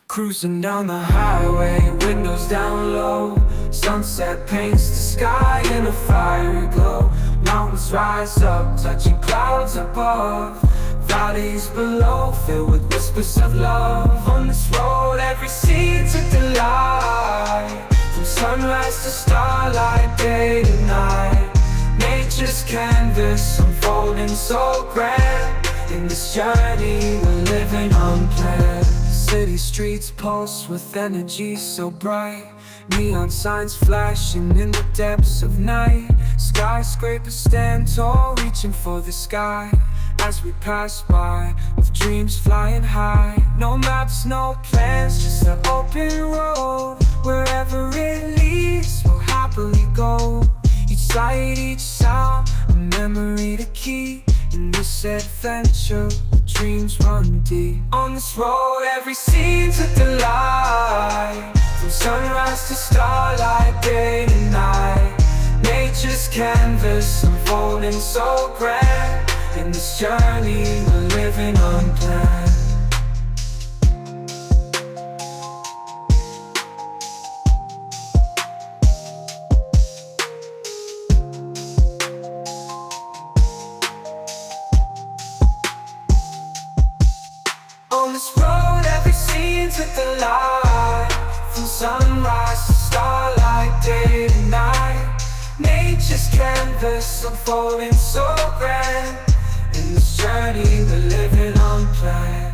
Cruising down the highway, windows down low. Sunset paints the sky in a fiery glow. Mountains rise up, touching clouds above. Valleys below, filled with whispers of love. On this road, every scene's a delight. From sunrise to starlight, day to night. Nature's canvas unfolding so grand. In this journey, we're living unplanned. City streets pulse with energy so bright. Neon signs flashing in the depths of night. Skyscrapers stand tall, reaching for the sky. As we pass by, with dreams flying high. No maps, no plans, just an open road. Wherever it leads, we'll happily go. Each sight, each sound, a memory to keep. In this adventure, dreams run deep. On this road, every scene's a delight. From sunrise to starlight, day to night. Nature's canvas unfolding so grand. In this journey, we're living unplanned. On this road, every scene's a delight. From sunrise to starlight, day to night. Nature's canvas unfolding so grand. In this journey, we're living unplanned.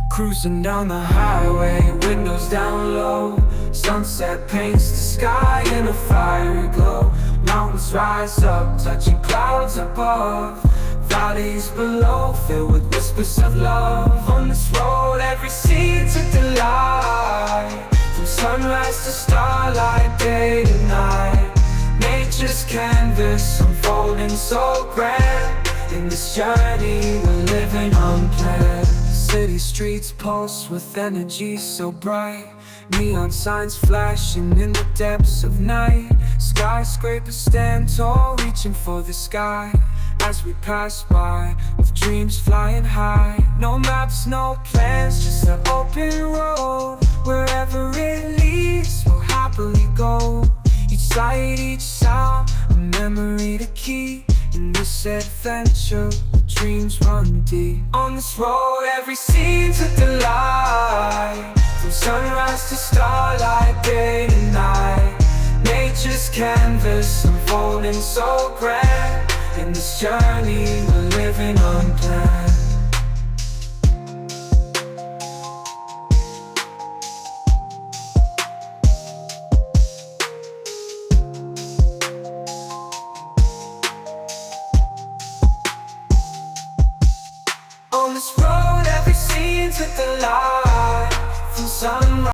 Cruising down the highway, windows down low. Sunset paints the sky in a fiery glow. Mountains rise up, touching clouds above. Valleys below, filled with whispers of love. On this road, every scene's a delight. From sunrise to starlight, day to night. Nature's canvas unfolding so grand. In this journey, we're living unplanned. City streets pulse with energy so bright. Neon signs flashing in the depths of night. Skyscrapers stand tall, reaching for the sky. As we pass by, with dreams flying high. No maps, no plans, just an open road. Wherever it leads, we'll happily go. Each sight, each sound, a memory to keep. In this adventure, dreams run deep. On this road, every scene's a delight. From sunrise to starlight, day to night. Nature's canvas unfolding so grand. In this journey, we're living unplanned. On this road, every scene's a delight. From sunrise